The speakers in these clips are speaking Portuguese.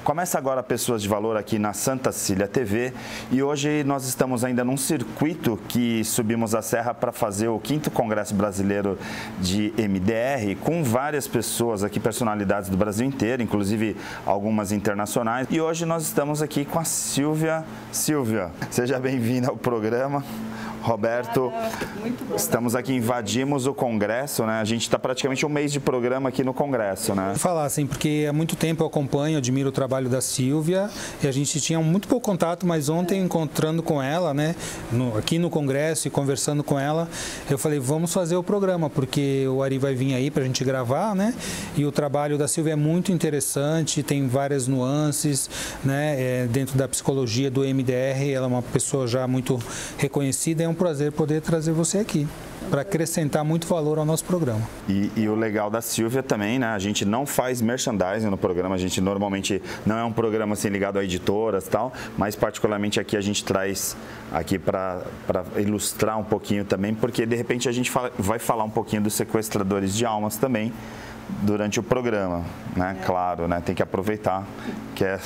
Começa agora Pessoas de Valor aqui na Santa Cecília TV e hoje nós estamos ainda num circuito que subimos a serra para fazer o 5º Congresso Brasileiro de MDR com várias pessoas aqui, personalidades do Brasil inteiro, inclusive algumas internacionais. E hoje nós estamos aqui com a Silvia. Silvia, seja bem-vinda ao programa. Roberto, estamos aqui, invadimos o Congresso, né? A gente está praticamente um mês de programa aqui no Congresso, né? Vou falar assim, porque há muito tempo eu acompanho, admiro o trabalho da Silvia e a gente tinha muito pouco contato, mas ontem encontrando com ela, né, aqui no Congresso e conversando com ela, eu falei, vamos fazer o programa, porque o Ari vai vir aí para a gente gravar, né? E o trabalho da Silvia é muito interessante, tem várias nuances, né, dentro da psicologia do MDR, ela é uma pessoa já muito reconhecida. É um prazer poder trazer você aqui, para acrescentar muito valor ao nosso programa. E o legal da Silvia também, né? A gente não faz merchandising no programa, a gente normalmente não é um programa assim ligado a editoras e tal, mas particularmente aqui a gente traz aqui para ilustrar um pouquinho também, porque de repente a gente vai falar um pouquinho dos sequestradores de almas também durante o programa, né? Claro, né? Tem que aproveitar que é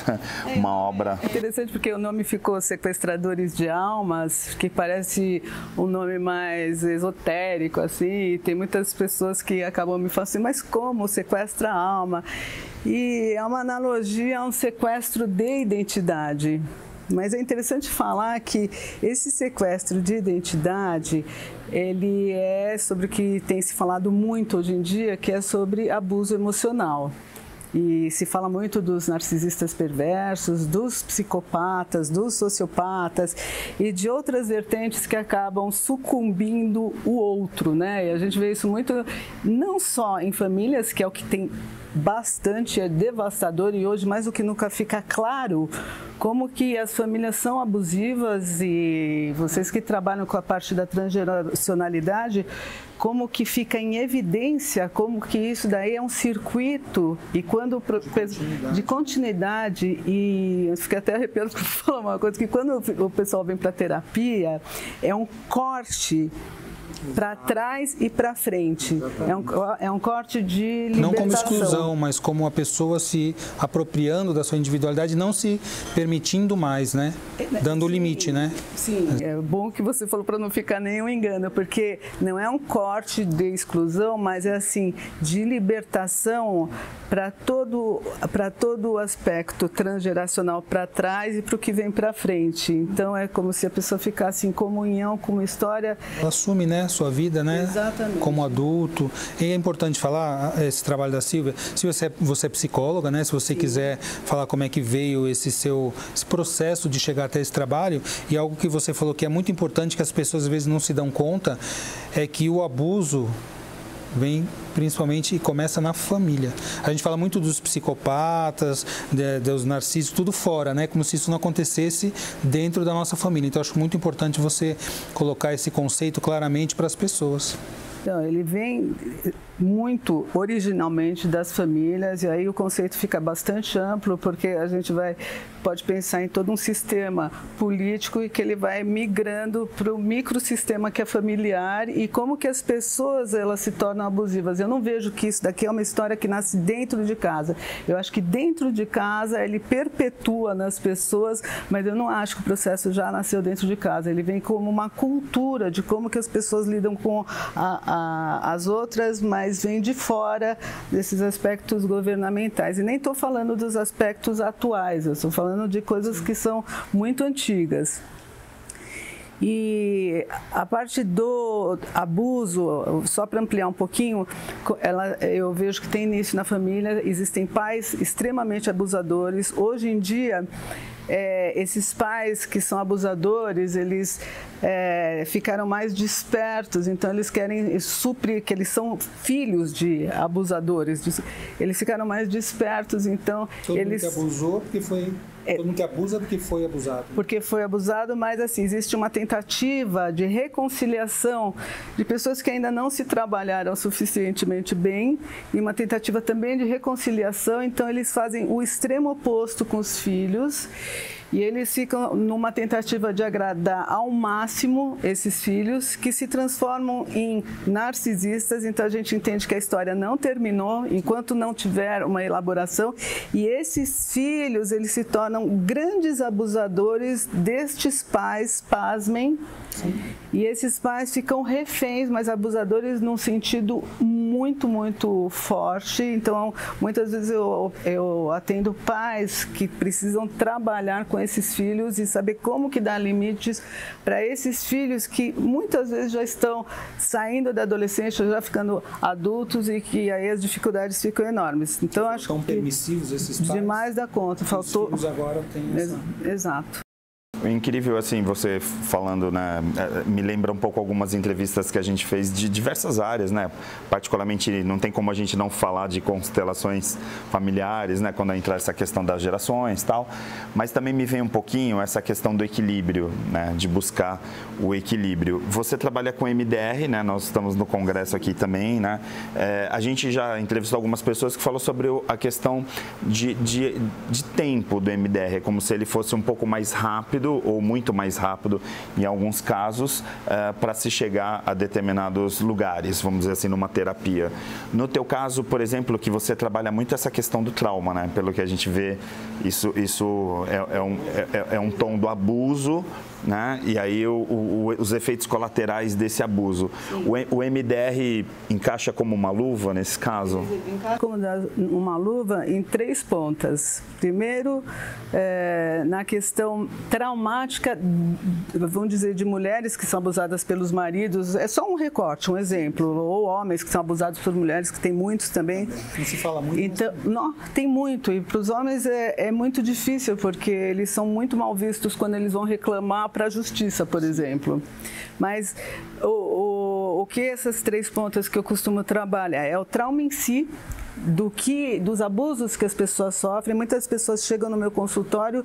uma obra... É interessante porque o nome ficou Sequestradores de Almas, que parece um nome mais esotérico, assim, e tem muitas pessoas que acabam me falando assim, mas como sequestra a alma? E é uma analogia a um sequestro de identidade. Mas é interessante falar que esse sequestro de identidade, ele é sobre o que tem se falado muito hoje em dia, que é sobre abuso emocional. E se fala muito dos narcisistas perversos, dos psicopatas, dos sociopatas e de outras vertentes que acabam sucumbindo o outro, né? E a gente vê isso muito, não só em famílias, que é o que tem bastante, é devastador, e hoje mais do que nunca fica claro como que as famílias são abusivas, e vocês que trabalham com a parte da transgeracionalidade, como que fica em evidência, como que isso daí é um circuito, e quando de continuidade, e eu fiquei até arrepiado para falar uma coisa, que quando o pessoal vem para terapia, é um corte para trás e para frente. É um corte de libertação. Não como exclusão, mas como a pessoa se apropriando da sua individualidade, não se permitindo mais, né? Dando o limite, né? Sim, é bom que você falou para não ficar nenhum engano, porque não é um corte de exclusão, mas é assim, de libertação para todo o aspecto transgeracional para trás e para o que vem para frente. Então é como se a pessoa ficasse em comunhão com uma história. Ela assume, né, sua vida, né? Exatamente. Como adulto. E é importante falar esse trabalho da Silvia. Se você é psicóloga, né? Se você quiser falar como é que veio esse processo de chegar até esse trabalho, e algo que você falou que é muito importante, que as pessoas às vezes não se dão conta, é que o abuso vem principalmente e começa na família. A gente fala muito dos psicopatas, dos narcisos, tudo fora, né? Como se isso não acontecesse dentro da nossa família. Então, acho muito importante você colocar esse conceito claramente para as pessoas. Então, ele vem muito originalmente das famílias, e aí o conceito fica bastante amplo, porque a gente pode pensar em todo um sistema político e que ele vai migrando para o microsistema que é familiar, e como que as pessoas elas se tornam abusivas. Eu não vejo que isso daqui é uma história que nasce dentro de casa. Eu acho que dentro de casa ele perpetua nas pessoas, mas eu não acho que o processo já nasceu dentro de casa. Ele vem como uma cultura de como que as pessoas lidam com as outras, mas vem de fora desses aspectos governamentais. E nem estou falando dos aspectos atuais, eu estou falando de coisas que são muito antigas. E a parte do abuso, só para ampliar um pouquinho, eu vejo que tem início na família, existem pais extremamente abusadores. Hoje em dia, esses pais que são abusadores, eles ficaram mais despertos, então eles querem suprir, que eles são filhos de abusadores, eles ficaram mais despertos, então todo mundo que abusou porque foi... Todo mundo que abusa porque foi abusado. Porque foi abusado, mas assim, existe uma tentativa de reconciliação de pessoas que ainda não se trabalharam suficientemente bem, e uma tentativa também de reconciliação, então eles fazem o extremo oposto com os filhos. e eles ficam numa tentativa de agradar ao máximo esses filhos, que se transformam em narcisistas. Então a gente entende que a história não terminou enquanto não tiver uma elaboração, e esses filhos, eles se tornam grandes abusadores destes pais, pasmem. Sim. E esses pais ficam reféns, mas abusadores num sentido muito, muito forte. Então, muitas vezes eu atendo pais que precisam trabalhar com esses filhos e saber como que dar limites para esses filhos que muitas vezes já estão saindo da adolescência, já ficando adultos, e que aí as dificuldades ficam enormes. Então, acho que permissivos esses pais. Demais da conta. Faltou. Os filhos agora têm essa... Exato. É incrível, assim, você falando, né, me lembra um pouco algumas entrevistas que a gente fez de diversas áreas, né, particularmente não tem como a gente não falar de constelações familiares, né, quando entra essa questão das gerações e tal, mas também me vem um pouquinho essa questão do equilíbrio, né, de buscar o equilíbrio. Você trabalha com MDR, né, nós estamos no congresso aqui também, né, a gente já entrevistou algumas pessoas que falou sobre a questão de tempo do MDR, como se ele fosse um pouco mais rápido ou muito mais rápido, em alguns casos, para se chegar a determinados lugares, vamos dizer assim, numa terapia. No teu caso, por exemplo, que você trabalha muito essa questão do trauma, né? Pelo que a gente vê, isso é um tom do abuso, né? E aí os efeitos colaterais desse abuso. O MDR encaixa como uma luva nesse caso? Encaixa como uma luva em 3 pontas. Primeiro, na questão traumática, vamos dizer, de mulheres que são abusadas pelos maridos. É só um recorte, um exemplo. Ou homens que são abusados por mulheres, que tem muitos também. Não se fala muito. Então, não, tem muito. E para os homens é muito difícil, porque eles são muito mal vistos quando eles vão reclamar para a justiça, por exemplo. Mas o que essas 3 pontas que eu costumo trabalhar é o trauma em si, dos abusos que as pessoas sofrem. Muitas pessoas chegam no meu consultório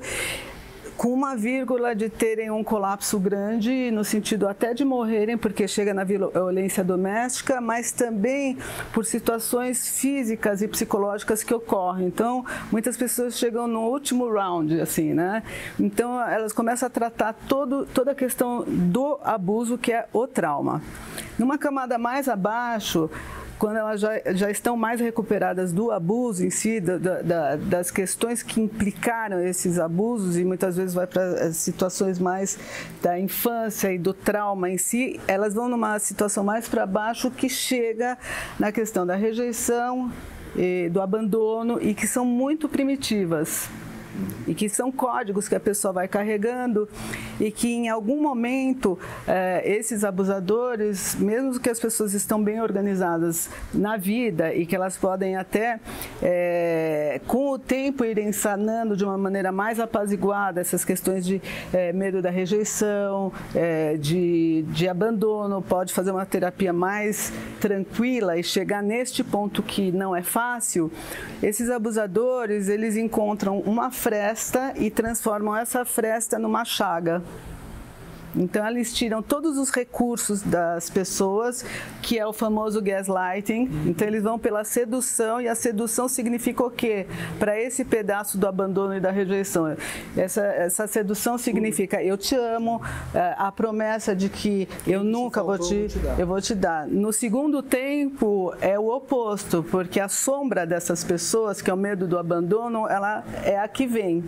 com uma vírgula de terem um colapso grande, no sentido até de morrerem, porque chega na violência doméstica, mas também por situações físicas e psicológicas que ocorrem. Então, muitas pessoas chegam no último round, assim, né? Então, elas começam a tratar toda a questão do abuso, que é o trauma. Numa camada mais abaixo, quando elas já estão mais recuperadas do abuso em si, das questões que implicaram esses abusos, e muitas vezes vai para situações mais da infância e do trauma em si, elas vão numa situação mais para baixo, que chega na questão da rejeição, do abandono, e que são muito primitivas. E que são códigos que a pessoa vai carregando, e que em algum momento esses abusadores, mesmo que as pessoas estão bem organizadas na vida e que elas podem até com o tempo irem sanando de uma maneira mais apaziguada essas questões de medo da rejeição, de abandono, pode fazer uma terapia mais tranquila e chegar neste ponto que não é fácil. Esses abusadores, eles encontram uma fresta e transformam essa fresta numa chaga. Então, eles tiram todos os recursos das pessoas, que é o famoso gaslighting. Então, eles vão pela sedução, e a sedução significa o quê? Para esse pedaço do abandono e da rejeição. Essa sedução significa: eu te amo, a promessa de que eu nunca vou te dar. No segundo tempo, é o oposto, porque a sombra dessas pessoas, que é o medo do abandono, ela é a que vem.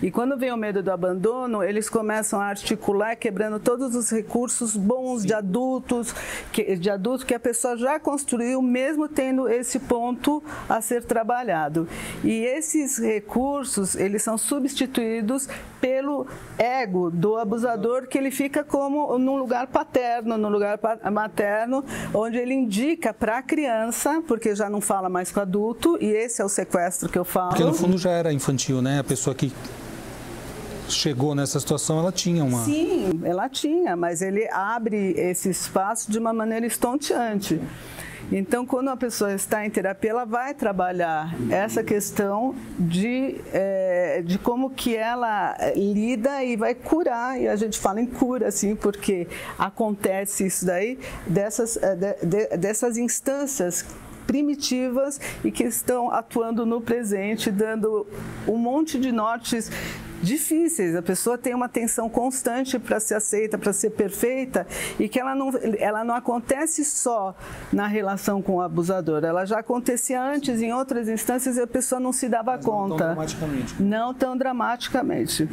E quando vem o medo do abandono, eles começam a articular, quebrando todos os recursos bons de adultos que a pessoa já construiu, mesmo tendo esse ponto a ser trabalhado. E esses recursos, eles são substituídos pelo ego do abusador, que ele fica como num lugar paterno, num lugar materno, onde ele indica para a criança, porque já não fala mais com o adulto, e esse é o sequestro que eu falo. Porque no fundo já era infantil, né? A pessoa que chegou nessa situação, ela tinha uma... Sim, ela tinha, mas ele abre esse espaço de uma maneira estonteante. Então, quando a pessoa está em terapia, ela vai trabalhar essa questão de como que ela lida, e vai curar, e a gente fala em cura, assim, porque acontece isso daí, dessas instâncias primitivas e que estão atuando no presente, dando um monte de nortes difíceis. A pessoa tem uma tensão constante para ser aceita, para ser perfeita, e que ela não acontece só na relação com o abusador. Ela já acontecia antes, em outras instâncias, e a pessoa não se dava conta. Não tão dramaticamente. Não tão dramaticamente.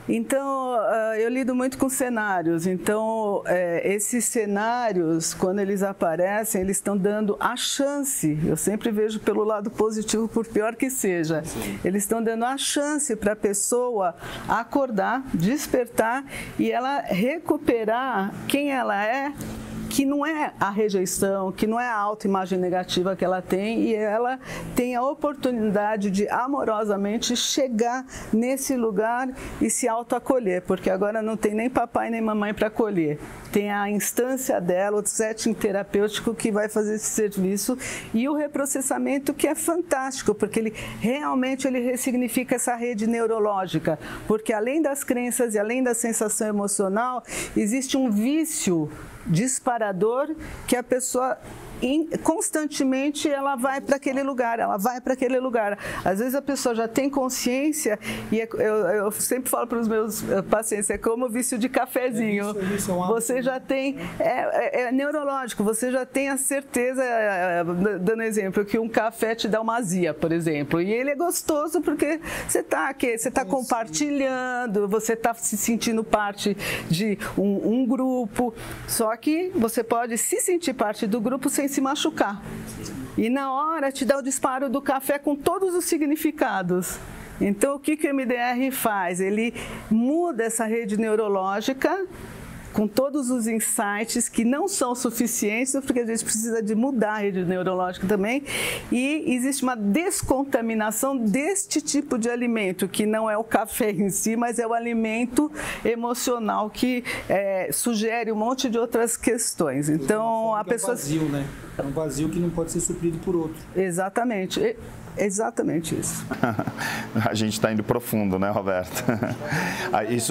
Então, eu lido muito com cenários. Então, esses cenários, quando eles aparecem, eles estão dando a chance. Eu sempre vejo pelo lado positivo, por pior que seja. Sim. Eles estão dando a chance para a pessoa acordar, despertar e ela recuperar quem ela é, que não é a rejeição, que não é a autoimagem negativa que ela tem, e ela tem a oportunidade de amorosamente chegar nesse lugar e se autoacolher, porque agora não tem nem papai nem mamãe para acolher. Tem a instância dela, o setting terapêutico que vai fazer esse serviço, e o reprocessamento, que é fantástico, porque ele realmente ressignifica essa rede neurológica, porque além das crenças e além da sensação emocional, existe um vício disparador que a pessoa constantemente ela vai para aquele lugar, Às vezes a pessoa já tem consciência, e eu sempre falo para os meus pacientes, é como o vício de cafezinho. Você já tem, é neurológico, você já tem a certeza, dando exemplo, que um café te dá uma azia, por exemplo, e ele é gostoso porque você está compartilhando, você está se sentindo parte de um grupo, só que você pode se sentir parte do grupo sem se machucar. E na hora te dá o disparo do café com todos os significados. Então, o que o MDR faz? Ele muda essa rede neurológica com todos os insights que não são suficientes, porque a gente precisa de mudar a rede neurológica também, e existe uma descontaminação deste tipo de alimento, que não é o café em si, mas é o alimento emocional que sugere um monte de outras questões. Então, a pessoa... É um vazio, né? É um vazio que não pode ser suprido por outro. Exatamente. Exatamente isso. A gente está indo profundo, né, Roberto?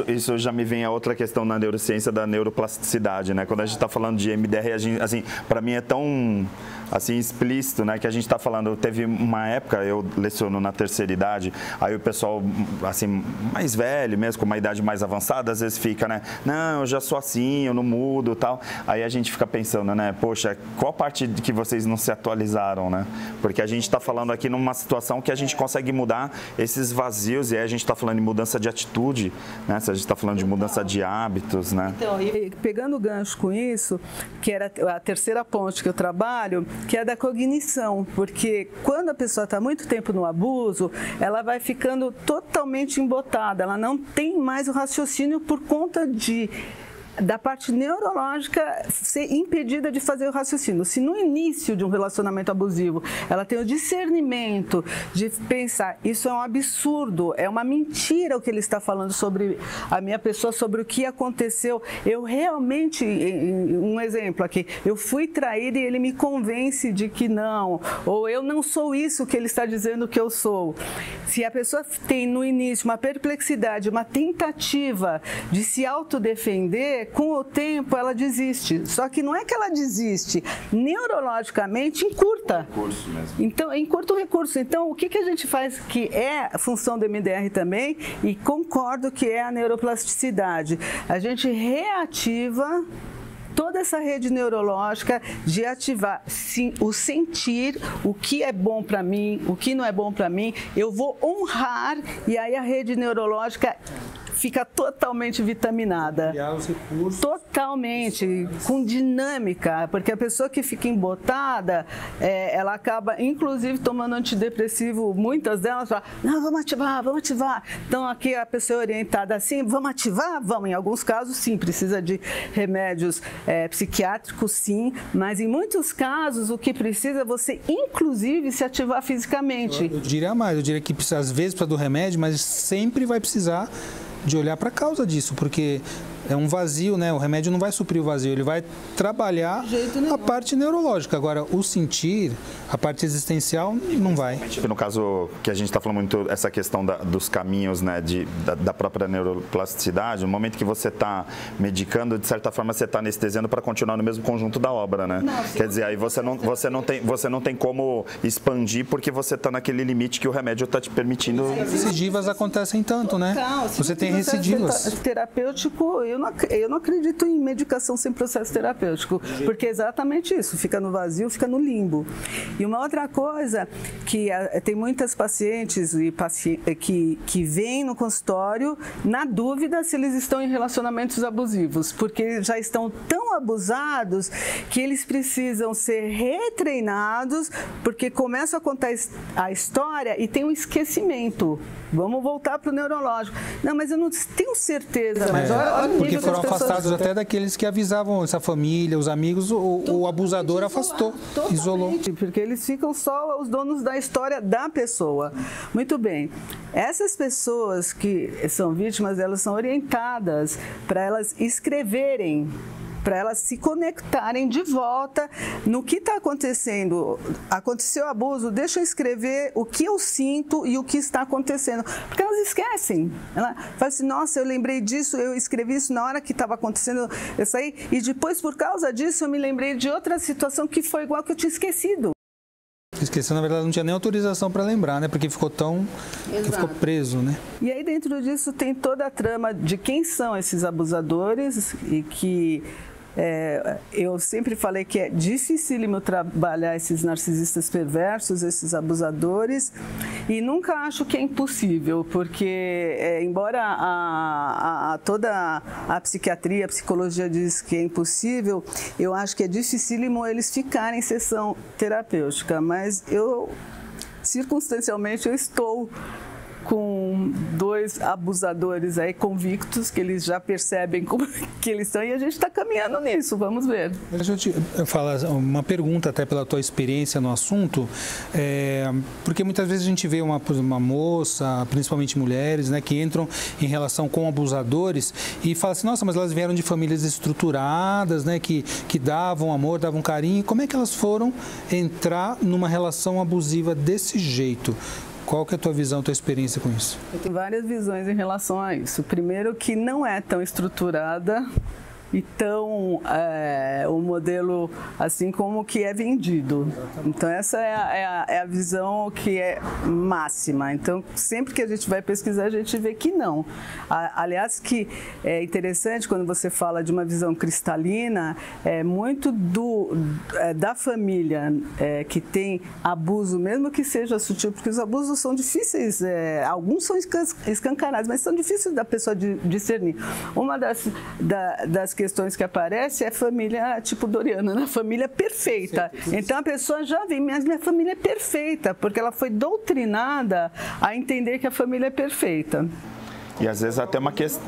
Isso já me vem a outra questão na neurociência da neuroplasticidade, né? Quando a gente está falando de MDR, assim, para mim é tão assim explícito, né, que a gente está falando. Teve uma época, eu leciono na terceira idade, aí o pessoal assim mais velho mesmo, com uma idade mais avançada, às vezes fica, né, não, eu já sou assim, eu não mudo, tal. Aí a gente fica pensando, né, poxa, qual parte de que vocês não se atualizaram, né? Porque a gente está falando aqui numa situação que a gente consegue mudar esses vazios, e aí a gente está falando de mudança de atitude, né? Se a gente está falando de mudança de hábitos, né? Então, e pegando o gancho com isso, que era a terceira ponte que eu trabalho, que é da cognição, porque quando a pessoa está muito tempo no abuso, ela vai ficando totalmente embotada, ela não tem mais o raciocínio por conta da parte neurológica ser impedida de fazer o raciocínio. Se no início de um relacionamento abusivo ela tem o discernimento de pensar, isso é um absurdo, é uma mentira o que ele está falando sobre a minha pessoa, sobre o que aconteceu, eu realmente, um exemplo aqui, eu fui traída e ele me convence de que não, ou eu não sou isso que ele está dizendo que eu sou. Se a pessoa tem no início uma perplexidade, uma tentativa de se autodefender, com o tempo ela desiste. Só que não é que ela desiste, neurologicamente encurta. Então, encurta o recurso. Então, o que a gente faz, que é a função do MDR também, e concordo que é a neuroplasticidade. A gente reativa toda essa rede neurológica de ativar o sentir, o que é bom para mim, o que não é bom para mim, eu vou honrar, e aí a rede neurológica fica totalmente vitaminada. Criar os recursos. Totalmente, com dinâmica, porque a pessoa que fica embotada, ela acaba, inclusive, tomando antidepressivo, muitas delas falam, não, vamos ativar. Então, aqui a pessoa é orientada assim, vamos ativar? Vamos. Em alguns casos, sim, precisa de remédios psiquiátricos, sim, mas em muitos casos, o que precisa é você, inclusive, se ativar fisicamente. Eu diria mais, eu diria que às vezes precisa do remédio, mas sempre vai precisar de olhar para a causa disso, porque é um vazio, né? O remédio não vai suprir o vazio, ele vai trabalhar a parte neurológica. Agora, o sentir, a parte existencial, não vai. No caso que a gente está falando muito, essa questão dos caminhos, né, da própria neuroplasticidade, no momento que você está medicando, de certa forma você está anestesiando para continuar no mesmo conjunto da obra, né? Quer dizer, aí você não tem como expandir porque você está naquele limite que o remédio está te permitindo. Recidivas acontecem tanto, né? Você tem recidivas. Terapêutico, eu não acredito em medicação sem processo terapêutico, porque é exatamente isso, fica no vazio, fica no limbo. E uma outra coisa, que tem muitas pacientes que vêm no consultório na dúvida se eles estão em relacionamentos abusivos, porque já estão tão abusados que eles precisam ser retreinados, porque começam a contar a história e tem um esquecimento. Vamos voltar para o neurológico. Não, mas eu não tenho certeza. Mas olha porque foram afastados até daqueles que avisavam essa família, os amigos, o abusador afastou, isolou. Porque eles ficam só os donos da história da pessoa. Muito bem. Essas pessoas que são vítimas, elas são orientadas para elas escreverem, para elas se conectarem de volta no que está acontecendo. Aconteceu abuso, deixa eu escrever o que eu sinto e o que está acontecendo. Porque elas esquecem. Ela fala assim, nossa, eu lembrei disso, eu escrevi isso na hora que estava acontecendo isso aí, e depois, por causa disso, eu me lembrei de outra situação que foi igual que eu tinha esquecido. Esqueceu, na verdade, não tinha nem autorização para lembrar, né? Porque ficou ficou preso, né? E aí, dentro disso, tem toda a trama de quem são esses abusadores e que... eu sempre falei que é dificílimo trabalhar esses narcisistas perversos, esses abusadores, e nunca acho que é impossível, porque embora toda a psiquiatria, a psicologia diz que é impossível, eu acho que é dificílimo eles ficarem em sessão terapêutica, mas circunstancialmente, eu estou com 2 abusadores aí convictos, que eles já percebem como que eles são, e a gente está caminhando nisso, vamos ver. Deixa eu te falar uma pergunta, até pela tua experiência no assunto, porque muitas vezes a gente vê uma moça, principalmente mulheres, né, que entram em relação com abusadores e fala assim, nossa, mas elas vieram de famílias estruturadas, né, que davam amor, davam carinho, como é que elas foram entrar numa relação abusiva desse jeito? Qual que é a tua visão, a tua experiência com isso? Eu tenho várias visões em relação a isso. Primeiro, que não é tão estruturada e tão o modelo assim como que é vendido. Então essa é a visão que é máxima. Então sempre que a gente vai pesquisar, a gente vê que não. Aliás, que é interessante quando você fala de uma visão cristalina, muito da família que tem abuso, mesmo que seja sutil, porque os abusos são difíceis, alguns são escancarados, mas são difíceis da pessoa discernir. Uma das questões que aparece é família tipo Doriana, né? Família perfeita. Então a pessoa já vê, minha família é perfeita, porque ela foi doutrinada a entender que a família é perfeita. E às vezes até uma questão,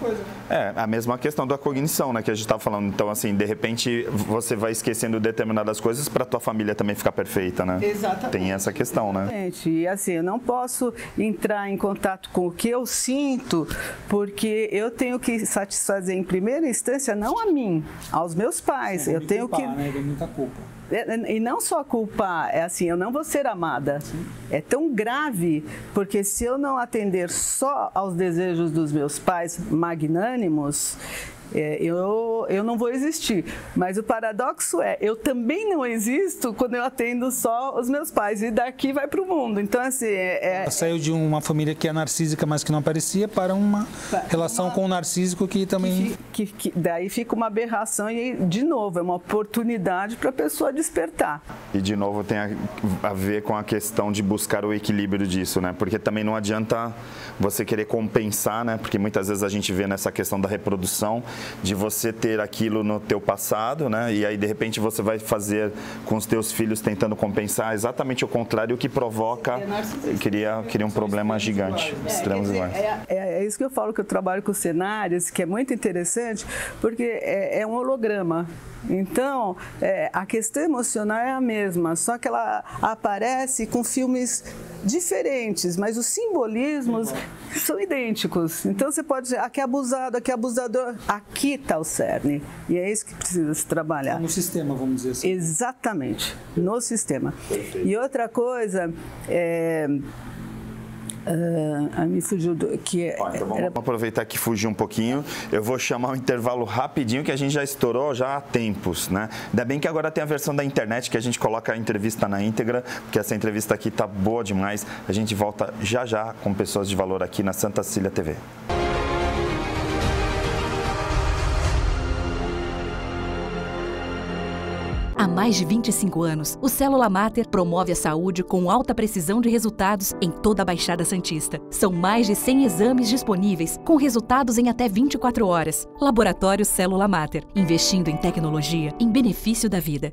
a mesma questão da cognição, né, que a gente estava falando. Então, assim, de repente você vai esquecendo determinadas coisas para a tua família também ficar perfeita, né? Exatamente. Tem essa questão, né? Exatamente. E assim, eu não posso entrar em contato com o que eu sinto, porque eu tenho que satisfazer em primeira instância, não a mim, aos meus pais. Eu tenho que... Né? Tem muita culpa. E não só culpar, é assim, eu não vou ser amada. Sim. É tão grave, porque se eu não atender só aos desejos dos meus pais magnânimos, eu não vou existir. Mas o paradoxo eu também não existo quando eu atendo só os meus pais, e daqui vai para o mundo. Então, assim... Saiu de uma família que é narcísica, mas que não aparecia, para uma relação com o narcísico que também... Daí fica uma aberração e, de novo, é uma oportunidade para a pessoa despertar. E, de novo, tem a ver com a questão de buscar o equilíbrio disso, né? Porque também não adianta você querer compensar, né? Porque muitas vezes a gente vê nessa questão da reprodução, de você ter aquilo no teu passado, né? E aí, de repente, você vai fazer com os teus filhos tentando compensar exatamente o contrário, o que provoca, cria um problema gigante, extremos iguais. É isso que eu falo, que eu trabalho com cenários, que é muito interessante, porque é um holograma. Então, a questão emocional é a mesma, só que ela aparece com filmes diferentes, mas os simbolismos são idênticos. Então, você pode dizer, aqui é abusado, aqui é abusador, aqui está o cerne. E é isso que precisa se trabalhar. No sistema, vamos dizer assim. Exatamente, no sistema. Perfeito. E outra coisa, me fugiu Então vamos aproveitar que fugiu um pouquinho. Eu vou chamar um intervalo rapidinho, que a gente já estourou já há tempos, né? Ainda bem que agora tem a versão da internet, que a gente coloca a entrevista na íntegra, porque essa entrevista aqui tá boa demais. A gente volta já já com pessoas de valor aqui na Santa Cecília TV. Há mais de 25 anos, o Célula Mater promove a saúde com alta precisão de resultados em toda a Baixada Santista. São mais de 100 exames disponíveis, com resultados em até 24 horas. Laboratório Célula Mater, investindo em tecnologia em benefício da vida.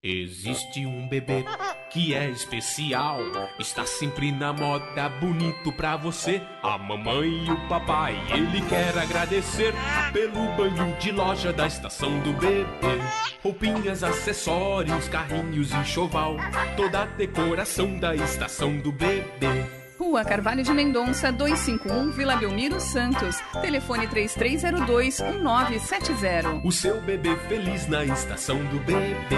Existe um bebê que é especial, está sempre na moda, bonito pra você. A mamãe e o papai, ele quer agradecer pelo banho de loja da estação do bebê. Roupinhas, acessórios, carrinhos, enxoval, toda a decoração da estação do bebê. Rua Carvalho de Mendonça, 251, Vila Belmiro, Santos. Telefone 3302-1970. O seu bebê feliz na estação do bebê.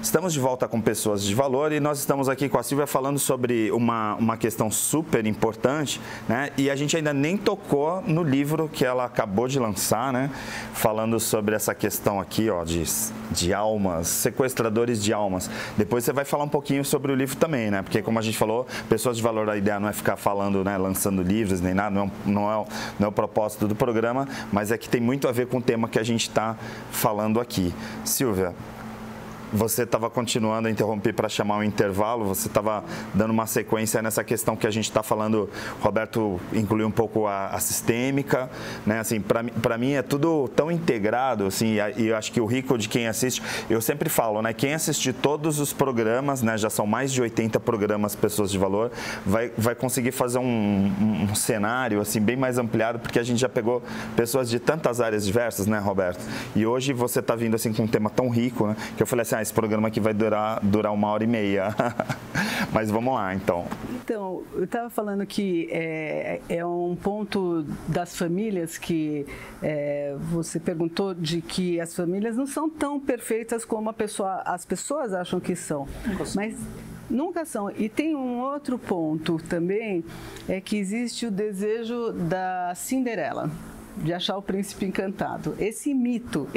Estamos de volta com Pessoas de Valor e nós estamos aqui com a Silvia falando sobre uma questão super importante, né? E a gente ainda nem tocou no livro que ela acabou de lançar, né? Falando sobre essa questão aqui, ó, de almas, sequestradores de almas. Depois você vai falar um pouquinho sobre o livro também, né? Porque como a gente falou, Pessoas de Valor, a ideia não é ficar falando, né, lançando livros nem nada, não é o propósito do programa, mas é que tem muito a ver com o tema que a gente está falando aqui. Silvia, você estava continuando a interromper para chamar um intervalo, você estava dando uma sequência nessa questão que a gente está falando. Roberto incluiu um pouco a sistêmica, né? Assim, para mim é tudo tão integrado, assim, e eu acho que o rico de quem assiste, eu sempre falo, né? Quem assistir todos os programas, né? Já são mais de 80 programas Pessoas de Valor, vai conseguir fazer um cenário assim bem mais ampliado, porque a gente já pegou pessoas de tantas áreas diversas, né, Roberto? E hoje você está vindo assim com um tema tão rico, né? Que eu falei assim, esse programa aqui vai durar 1h30. Mas vamos lá, então. Então, eu estava falando que é um ponto das famílias que você perguntou de que as famílias não são tão perfeitas como as pessoas acham que são. Mas nunca são. E tem um outro ponto também, é que existe o desejo da Cinderela. de achar o príncipe encantado. Esse mito,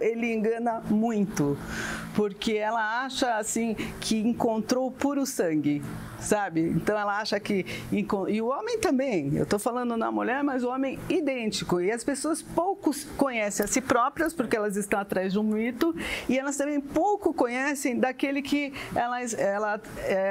ele engana muito, porque ela acha assim que encontrou o puro sangue, sabe? Então ela acha que... E o homem também, eu estou falando na mulher, mas o homem idêntico. E as pessoas pouco conhecem a si próprias, porque elas estão atrás de um mito, e elas também pouco conhecem daquele que ela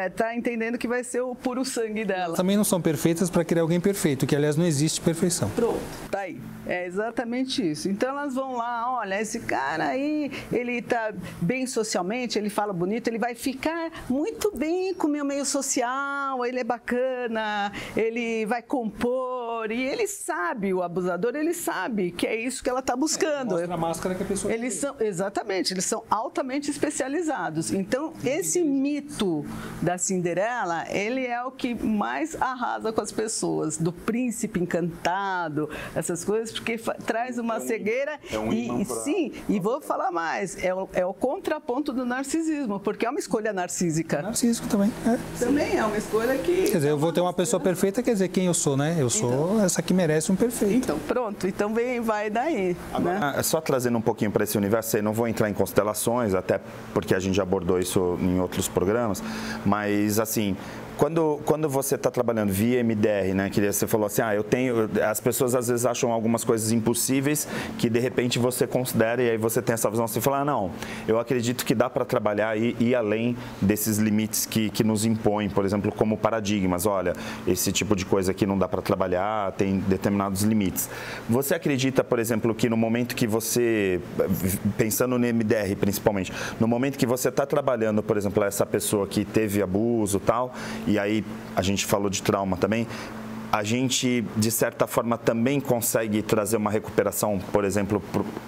está entendendo que vai ser o puro sangue dela. Também não são perfeitas para querer alguém perfeito, que aliás não existe perfeição. Pronto, tá aí. É exatamente isso. Então elas vão lá, olha, esse cara aí, ele tá bem socialmente, ele fala bonito, ele vai ficar muito bem com o meu meio social, ele é bacana, ele vai compor, e ele sabe, o abusador, ele sabe que é isso que ela está buscando. Mostra a máscara que a pessoa eles são, exatamente, eles são altamente especializados. Então, esse mito da Cinderela, ele é o que mais arrasa com as pessoas, do príncipe encantado, essas coisas, porque traz uma cegueira e vou falar mais, é o contraponto do narcisismo, porque é uma escolha narcísica. Narcísico também. Também é uma escolha que... Quer dizer, eu vou ter uma pessoa perfeita, quer dizer, quem eu sou, né? Eu sou essa que merece um perfeito. Então, pronto. Então, vai daí. Agora, só trazendo um pouquinho para esse universo, eu não vou entrar em constelações, até porque a gente já abordou isso em outros programas, mas, assim... Quando você está trabalhando via MDR, né, que você falou assim, as pessoas às vezes acham algumas coisas impossíveis que de repente você considera e aí você tem essa visão, você fala, não, eu acredito que dá para trabalhar e ir além desses limites que nos impõem, por exemplo, como paradigmas, olha, esse tipo de coisa aqui não dá para trabalhar, tem determinados limites. Você acredita, por exemplo, que no momento que você, pensando no MDR principalmente, no momento que você está trabalhando, por exemplo, essa pessoa que teve abuso e tal, e aí a gente falou de trauma também, a gente, de certa forma, também consegue trazer uma recuperação, por exemplo,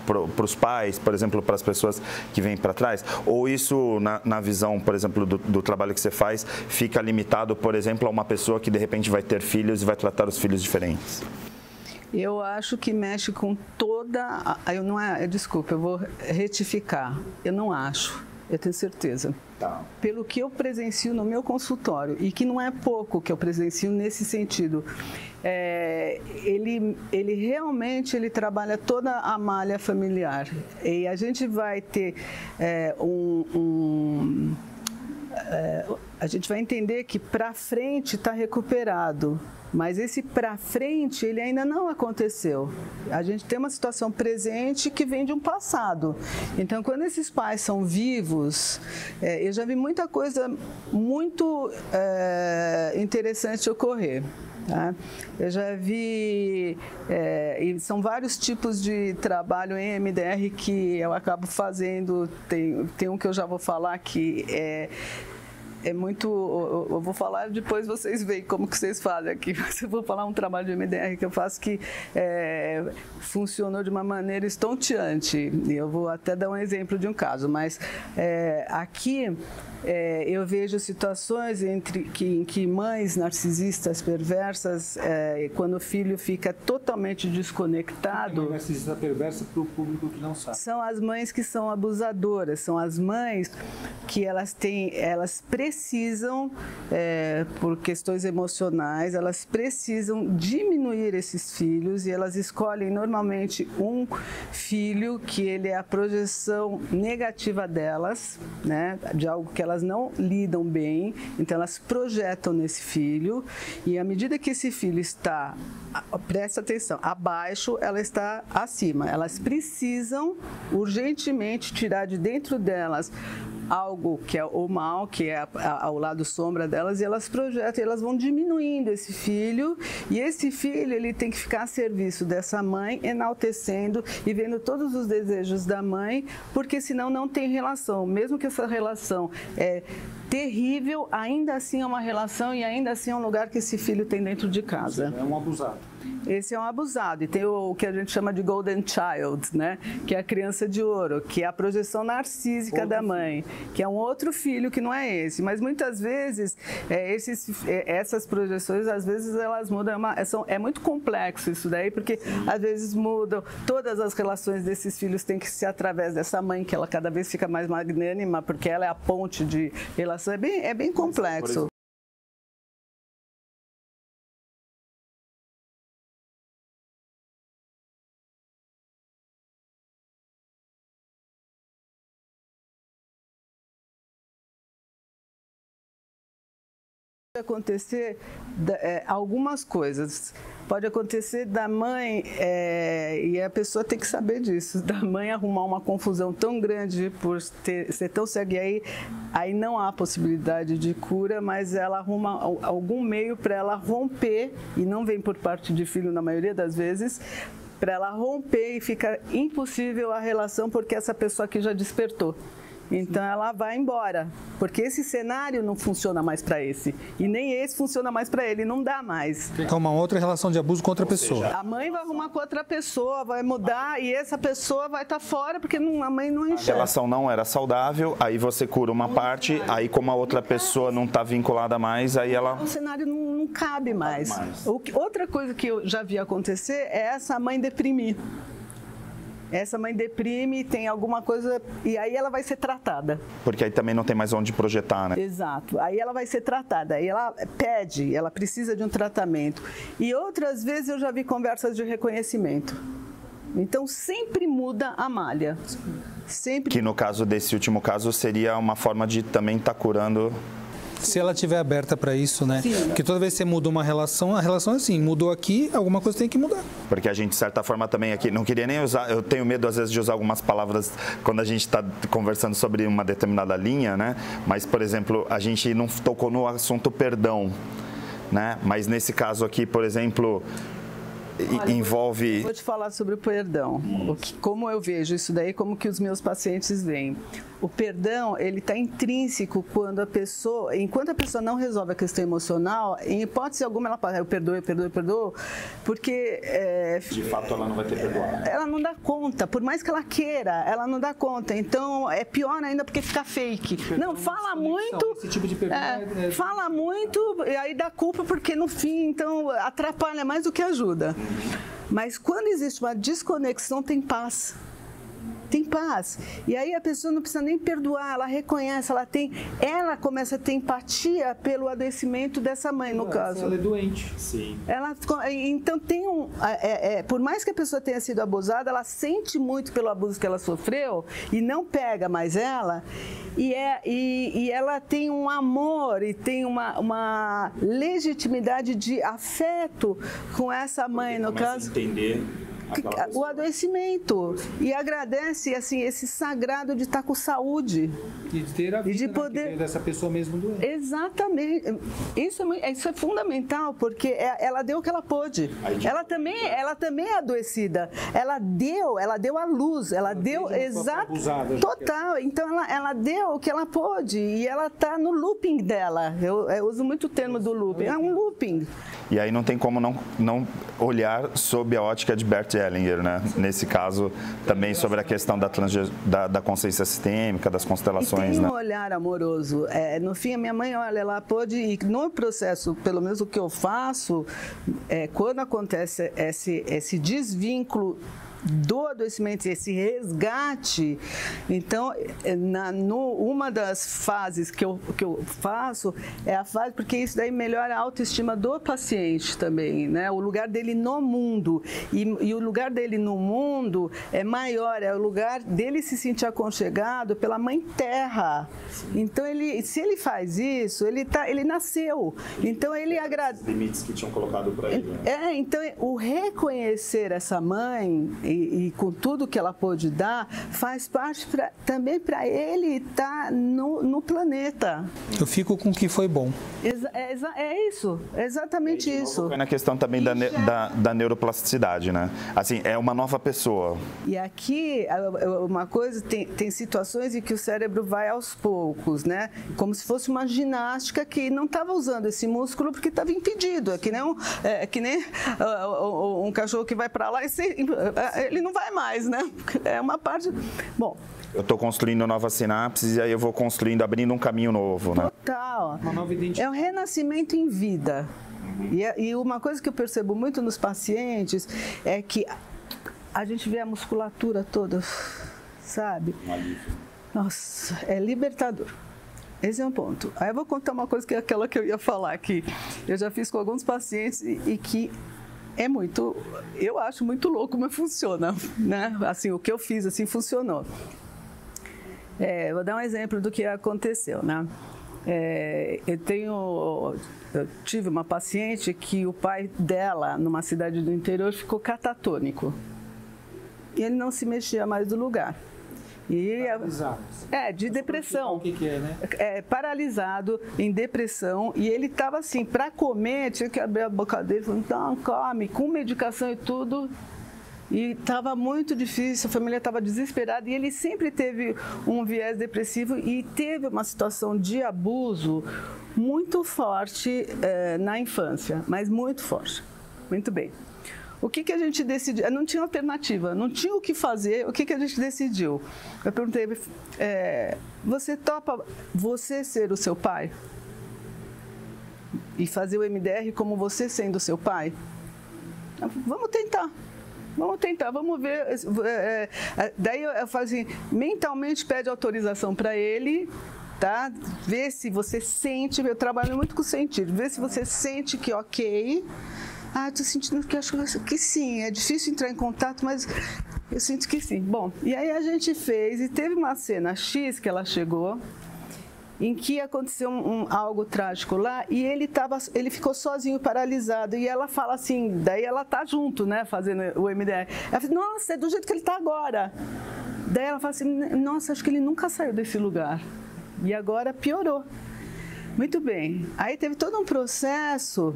para os pais, por exemplo, para as pessoas que vêm para trás? Ou isso, na visão, por exemplo, do trabalho que você faz, fica limitado, por exemplo, a uma pessoa que, de repente, vai ter filhos e vai tratar os filhos diferentes? Eu acho que mexe com toda... Desculpa, eu vou retificar. Eu não acho. Eu tenho certeza. Tá. Pelo que eu presencio no meu consultório, e que não é pouco que eu presencio nesse sentido, ele realmente trabalha toda a malha familiar. E a gente vai ter a gente vai entender que para frente está recuperado, mas esse para frente ele ainda não aconteceu. A gente tem uma situação presente que vem de um passado. Então, quando esses pais são vivos, eu já vi muita coisa muito interessante ocorrer. Tá? Eu já vi, e são vários tipos de trabalho em MDR que eu acabo fazendo. Tem um que eu já vou falar que é muito... Eu vou falar, depois vocês veem como que vocês fazem aqui. Eu vou falar um trabalho de MDR que eu faço que funcionou de uma maneira estonteante. Eu vou até dar um exemplo de um caso, mas aqui eu vejo situações em que mães narcisistas perversas, quando o filho fica totalmente desconectado... Narcisista perversa para o público que não sabe. São as mães que são abusadoras, são as mães que elas precisam, por questões emocionais, elas precisam diminuir esses filhos e elas escolhem normalmente um filho que ele é a projeção negativa delas, né, de algo que elas não lidam bem, então elas projetam nesse filho e à medida que esse filho está, presta atenção, abaixo, ela está acima. Elas precisam urgentemente tirar de dentro delas algo que é o mal, que é ao lado sombra delas, e elas projetam, e elas vão diminuindo esse filho, e esse filho ele tem que ficar a serviço dessa mãe, enaltecendo e vendo todos os desejos da mãe, porque senão não tem relação, mesmo que essa relação é terrível, ainda assim é uma relação e ainda assim é um lugar que esse filho tem dentro de casa. É um abusado. Esse é um abusado. E tem o que a gente chama de Golden Child, né? Que é a criança de ouro, que é a projeção narcísica da mãe, que é um outro filho que não é esse. Mas muitas vezes, essas projeções, às vezes elas mudam. É muito complexo isso daí, porque às vezes mudam. Todas as relações desses filhos têm que ser através dessa mãe, que ela cada vez fica mais magnânima, porque ela é a ponte de relação. É bem complexo. Acontecer algumas coisas. Pode acontecer da mãe, e a pessoa tem que saber disso, da mãe arrumar uma confusão tão grande por ser tão cega, e aí não há possibilidade de cura, mas ela arruma algum meio para ela romper, e não vem por parte de filho na maioria das vezes, para ela romper e fica impossível a relação porque essa pessoa aqui já despertou. Então ela vai embora, porque esse cenário não funciona mais para esse, e nem esse funciona mais para ele, não dá mais. Então uma outra relação de abuso com outra pessoa. A mãe vai arrumar com outra pessoa, vai mudar, e essa pessoa vai estar fora porque a mãe não enxerga. A relação não era saudável, aí você cura uma parte, aí como a outra pessoa não está vinculada mais, aí ela... O cenário não cabe mais. Outra coisa que eu já vi acontecer é essa mãe deprimir. Essa mãe deprime, tem alguma coisa, e aí ela vai ser tratada. Porque aí também não tem mais onde projetar, né? Exato. Aí ela vai ser tratada, aí ela pede, ela precisa de um tratamento. E outras vezes eu já vi conversas de reconhecimento. Então sempre muda a malha. Sempre. Que no caso desse último caso seria uma forma de também estar curando... Se ela estiver aberta para isso, né? Sim. Porque toda vez que você muda uma relação, a relação é assim, mudou aqui, alguma coisa tem que mudar. Porque a gente, de certa forma, também aqui, não queria nem usar, eu tenho medo às vezes de usar algumas palavras quando a gente está conversando sobre uma determinada linha, né? Mas, por exemplo, a gente não tocou no assunto perdão, né? Mas nesse caso aqui, por exemplo... Olha, envolve... Vou te falar sobre o perdão. Como eu vejo isso daí, como que os meus pacientes veem. O perdão, ele está intrínseco quando enquanto a pessoa não resolve a questão emocional, em hipótese alguma ela fala, eu perdoo, porque... de fato ela não vai ter perdoado. Ela não dá conta, por mais que ela queira, ela não dá conta. Então, é pior ainda porque fica fake. Perdão, não, fala muito... Esse tipo de perdão fala muito, e aí dá culpa porque no fim, então, atrapalha mais do que ajuda. Mas quando existe uma desconexão, tem paz. Tem paz. E aí a pessoa não precisa nem perdoar, ela reconhece, ela começa a ter empatia pelo adoecimento dessa mãe, no caso. Ela é doente. Sim. Então tem por mais que a pessoa tenha sido abusada, ela sente muito pelo abuso que ela sofreu e não pega mais ela. E ela tem um amor e tem uma legitimidade de afeto com essa mãe, no caso. Entender o adoecimento, e agradece assim esse sagrado de estar com saúde e de ter a vida, e de poder dessa pessoa mesmo doente. Exatamente, isso é fundamental, porque ela deu o que ela pôde. Ela também é adoecida, ela deu a luz, ela deu total. Então ela deu o que ela pôde e ela está no looping dela. Eu uso muito o termo do looping, é um looping. E aí não tem como não olhar sob a ótica de Bert Hellinger, né? Nesse caso, também sobre a questão da consciência sistêmica, das constelações. E tem né? um olhar amoroso. No fim, a minha mãe, olha, ela pode... E no processo, pelo menos o que eu faço, quando acontece esse desvínculo do adoecimento, esse resgate, então, uma das fases que eu faço é a fase, porque isso daí melhora a autoestima do paciente também, né? O lugar dele no mundo, e o lugar dele no mundo é maior, é o lugar dele se sentir aconchegado pela Mãe Terra. Então, se ele faz isso, ele nasceu, então ele agradece... Os limites que tinham colocado para ele. Né? Então, o reconhecer essa mãe e com tudo que ela pôde dar, faz parte também para ele estar no planeta. Eu fico com o que foi bom. É isso, exatamente isso. Foi na questão também da neuroplasticidade, né? Assim, é uma nova pessoa. E aqui, uma coisa, tem situações em que o cérebro vai aos poucos, né? Como se fosse uma ginástica que não estava usando esse músculo porque estava impedido. É que nem um cachorro que vai para lá e ele não vai mais, né? É uma parte... Bom... Eu estou construindo novas sinapses e aí eu vou construindo, abrindo um caminho novo, né? Total. Uma nova identidade. É um renascimento em vida. E uma coisa que eu percebo muito nos pacientes é que a gente vê a musculatura toda, sabe? Nossa, é libertador. Esse é um ponto. Aí eu vou contar uma coisa que é aquela que eu ia falar, que eu já fiz com alguns pacientes e que eu acho muito louco, mas funciona, né? Assim, o que eu fiz, assim, funcionou. Vou dar um exemplo do que aconteceu, né? Eu tive uma paciente que o pai dela, numa cidade do interior, ficou catatônico. E ele não se mexia mais do lugar. De depressão. O que é, né? Paralisado, em depressão, e ele estava assim, para comer, tinha que abrir a boca dele, falando, não, come, com medicação e tudo. E estava muito difícil, a família estava desesperada, e ele sempre teve um viés depressivo e teve uma situação de abuso muito forte na infância, mas muito forte. Muito bem. O que a gente decidiu? Não tinha alternativa, não tinha o que fazer. O que a gente decidiu? Eu perguntei, você topa você ser o seu pai? E fazer o MDR como você sendo o seu pai? Vamos tentar. Vamos ver. Daí eu falo assim, mentalmente pede autorização para ele, tá? Vê se você sente, eu trabalho muito com o sentido, vê se você sente que ok. Estou sentindo que acho que sim, é difícil entrar em contato, mas eu sinto que sim. Bom, e aí a gente fez, e teve uma cena X que ela chegou, em que aconteceu algo trágico lá, e ele ficou sozinho, paralisado, e ela fala assim, daí ela tá junto, né, fazendo o MDR. Ela fala, nossa, é do jeito que ele tá agora. Daí ela fala assim, nossa, acho que ele nunca saiu desse lugar. E agora piorou. Muito bem. Aí teve todo um processo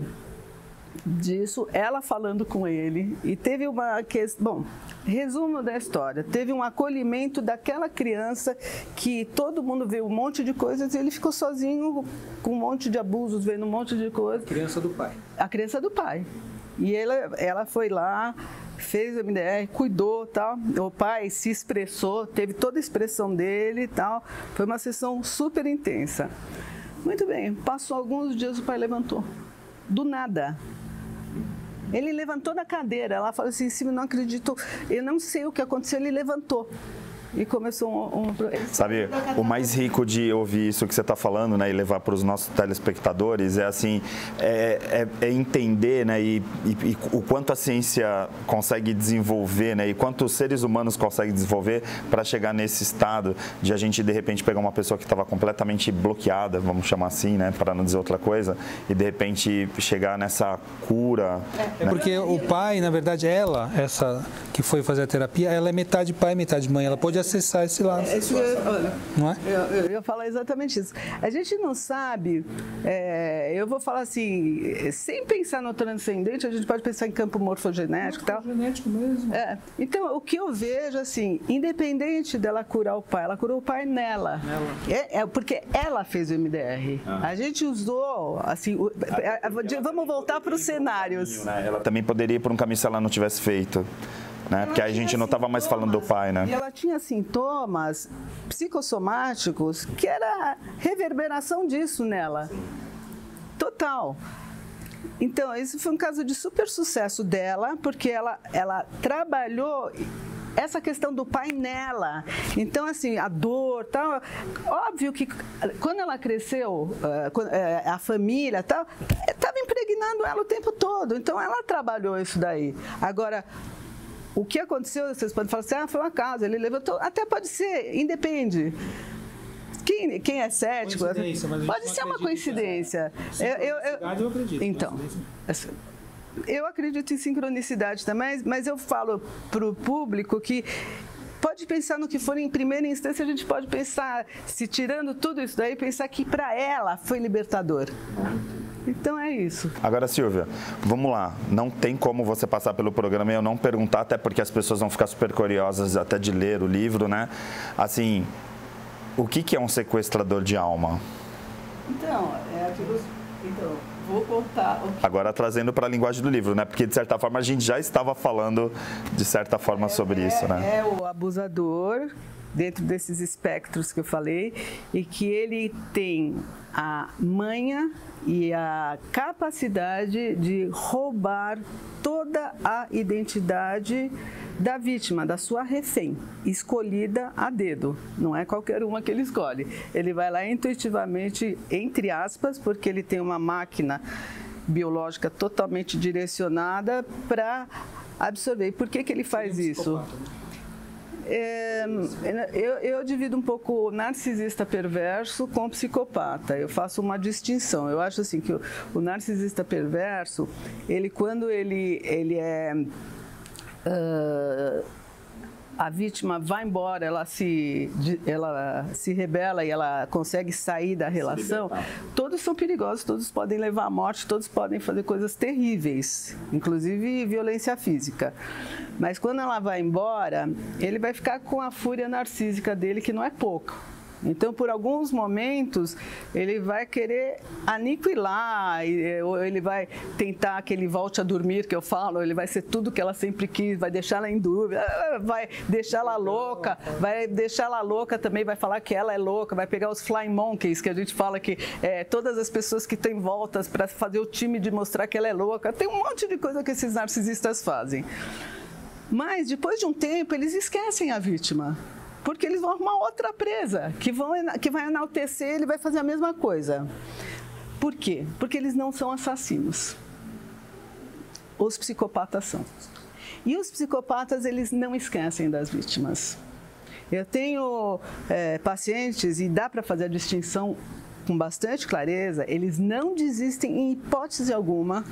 disso, ela falando com ele, e teve uma questão, bom, resumo da história, teve um acolhimento daquela criança que todo mundo vê um monte de coisas e ele ficou sozinho com um monte de abusos, vendo um monte de coisas. A criança do pai. A criança do pai. E ela foi lá, fez o MDR, cuidou, tal. O pai se expressou, teve toda a expressão dele e tal. Foi uma sessão super intensa. Muito bem, passou alguns dias, o pai levantou. Do nada. Ele levantou da cadeira, ela falou assim, Silvia, não acredito, eu não sei o que aconteceu, ele levantou. E começou Sabe, o mais rico de ouvir isso que você está falando, né, e levar para os nossos telespectadores é assim, entender, né, e o quanto a ciência consegue desenvolver, né, e quanto os seres humanos conseguem desenvolver para chegar nesse estado de a gente de repente pegar uma pessoa que estava completamente bloqueada, vamos chamar assim, né, para não dizer outra coisa, e de repente chegar nessa cura. Porque o pai, na verdade, essa que foi fazer a terapia, ela é metade pai, metade mãe, ela pode acessar esse lado. Não é? Eu ia falar exatamente isso. A gente não sabe, eu vou falar assim, sem pensar no transcendente, a gente pode pensar em campo morfogenético e tal. Morfogenético mesmo. Então, o que eu vejo, assim, independente dela curar o pai, ela curou o pai nela. Porque ela fez o MDR. A gente usou, assim, vamos voltar para os cenários. Ela também poderia ir por um caminho se ela não tivesse feito. Né? Porque a gente não estava mais falando do pai, né? E ela tinha sintomas psicossomáticos que era reverberação disso nela. Total. Então, esse foi um caso de super sucesso dela, porque ela trabalhou essa questão do pai nela. Então, assim, a dor, tal. Óbvio que quando ela cresceu, a família, tal, estava impregnando ela o tempo todo. Então, ela trabalhou isso daí. Agora, o que aconteceu, vocês podem falar assim, foi um acaso, ele levantou, até pode ser, independe. Quem é cético, pode ser uma coincidência. Eu acredito. Então, eu acredito em sincronicidade também, mas eu falo para o público que pode pensar no que for em primeira instância, a gente pode pensar, se tirando tudo isso daí, pensar que para ela foi libertador. Então é isso. Agora, Silvia, vamos lá. Não tem como você passar pelo programa e eu não perguntar, até porque as pessoas vão ficar super curiosas até de ler o livro, né? Assim, o que é um sequestrador de alma? Então, vou contar. Agora trazendo para a linguagem do livro, né? Porque de certa forma a gente já estava falando de certa forma sobre isso, né? É o abusador dentro desses espectros que eu falei e que ele tem a manha e a capacidade de roubar toda a identidade da vítima, da sua refém, escolhida a dedo. Não é qualquer uma que ele escolhe. Ele vai lá intuitivamente, entre aspas, porque ele tem uma máquina biológica totalmente direcionada para absorver. E por que ele faz isso? Eu divido um pouco o narcisista perverso com o psicopata. Eu faço uma distinção. Eu acho assim que o narcisista perverso, quando ele é... a vítima vai embora, ela se rebela e ela consegue sair da relação, todos são perigosos, todos podem levar à morte, todos podem fazer coisas terríveis, inclusive violência física. Mas quando ela vai embora, ele vai ficar com a fúria narcísica dele, que não é pouco. Então, por alguns momentos, ele vai querer aniquilar, ou ele vai tentar que ele volte a dormir, que eu falo, ele vai ser tudo que ela sempre quis, vai deixá-la em dúvida, vai deixá-la louca, também vai falar que ela é louca, vai pegar os flying monkeys, que a gente fala que todas as pessoas que têm voltas para fazer o time de mostrar que ela é louca, tem um monte de coisa que esses narcisistas fazem. Mas, depois de um tempo, eles esquecem a vítima. Porque eles vão arrumar outra presa, que vai enaltecer, ele vai fazer a mesma coisa. Por quê? Porque eles não são assassinos. Os psicopatas são. E os psicopatas, eles não esquecem das vítimas. Eu tenho pacientes, e dá para fazer a distinção com bastante clareza, eles não desistem em hipótese alguma.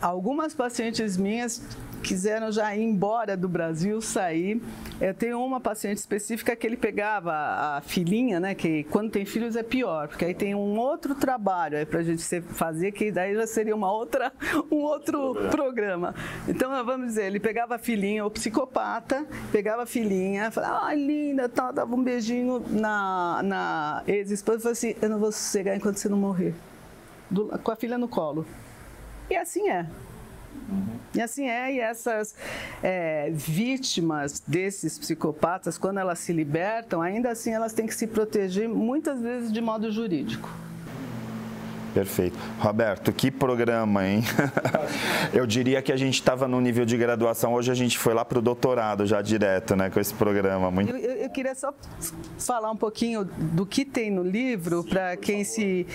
Algumas pacientes minhas quiseram já ir embora do Brasil, sair. Eu tenho uma paciente específica que ele pegava a filhinha, né, que quando tem filhos é pior, porque aí tem um outro trabalho aí para a gente fazer, que daí já seria um outro programa. Então, vamos dizer, ele pegava a filhinha, o psicopata, pegava a filhinha, falava, ai, linda, tal, dava um beijinho na ex-esposa e falava assim, eu não vou sossegar enquanto você não morrer. Com a filha no colo. E assim é. E assim e essas vítimas desses psicopatas, quando elas se libertam, ainda assim elas têm que se proteger, muitas vezes de modo jurídico. Perfeito. Roberto, que programa, hein? Eu diria que a gente estava no nível de graduação, hoje a gente foi lá para o doutorado já direto, né, com esse programa. Muito... Eu queria só falar um pouquinho do que tem no livro, para quem se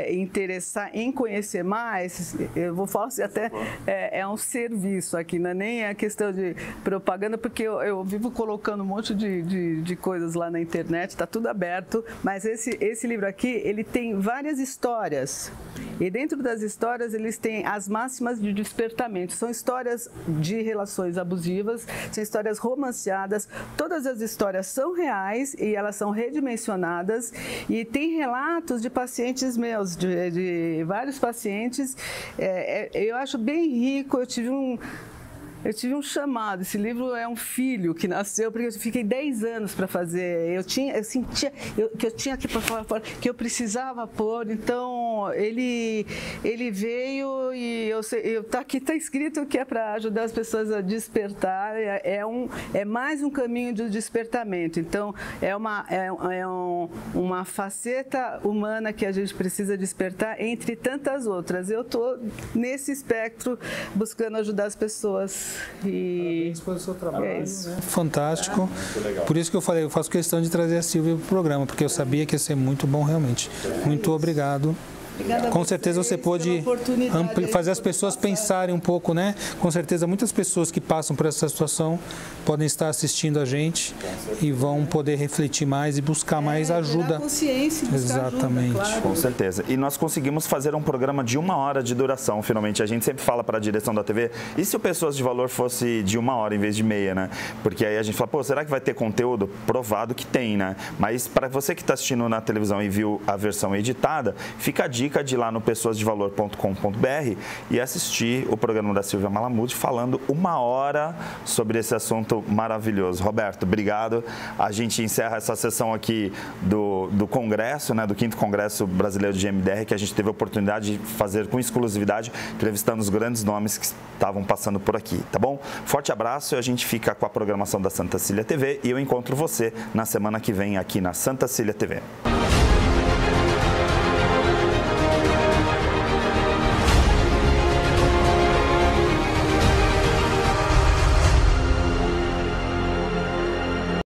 interessar em conhecer mais. Eu vou falar assim, até é um serviço aqui, não é nem a questão de propaganda, porque eu vivo colocando um monte de coisas lá na internet, está tudo aberto, mas esse livro aqui, ele tem várias histórias. E dentro das histórias, eles têm as máximas de despertamento. São histórias de relações abusivas, são histórias romanceadas. Todas as histórias são reais e elas são redimensionadas. E tem relatos de pacientes meus, de vários pacientes. Eu acho bem rico. Eu tive um chamado, esse livro é um filho que nasceu, porque eu fiquei 10 anos para fazer, eu sentia que eu tinha que pôr fora, que eu precisava pôr, então ele veio e aqui está escrito que é para ajudar as pessoas a despertar, é mais um caminho de despertamento, então é uma faceta humana que a gente precisa despertar entre tantas outras. Eu estou nesse espectro buscando ajudar as pessoas. Parabéns pelo seu trabalho, né? Fantástico. Por isso que eu falei, eu faço questão de trazer a Silvia para o programa, porque eu sabia que ia ser muito bom realmente. Muito obrigado. Obrigada. Com certeza você pôde fazer as pessoas pensarem um pouco, né? Com certeza muitas pessoas que passam por essa situação podem estar assistindo a gente e vão poder refletir mais e buscar mais ajuda. Consciência, exatamente. Ajuda, claro. Com certeza. E nós conseguimos fazer um programa de 1 hora de duração, finalmente. A gente sempre fala para a direção da TV, e se o Pessoas de Valor fosse de 1 hora em vez de meia, né? Porque aí a gente fala, pô, será que vai ter conteúdo? Provado que tem, né? Mas para você que está assistindo na televisão e viu a versão editada, fica a dica de ir lá no pessoasdevalor.com.br e assistir o programa da Silvia Malamud falando 1 hora sobre esse assunto maravilhoso. Roberto, obrigado. A gente encerra essa sessão aqui do Congresso, né, do 5º Congresso Brasileiro de MDR, que a gente teve a oportunidade de fazer com exclusividade, entrevistando os grandes nomes que estavam passando por aqui, tá bom? Forte abraço e a gente fica com a programação da Santa Cília TV e eu encontro você na semana que vem aqui na Santa Cília TV.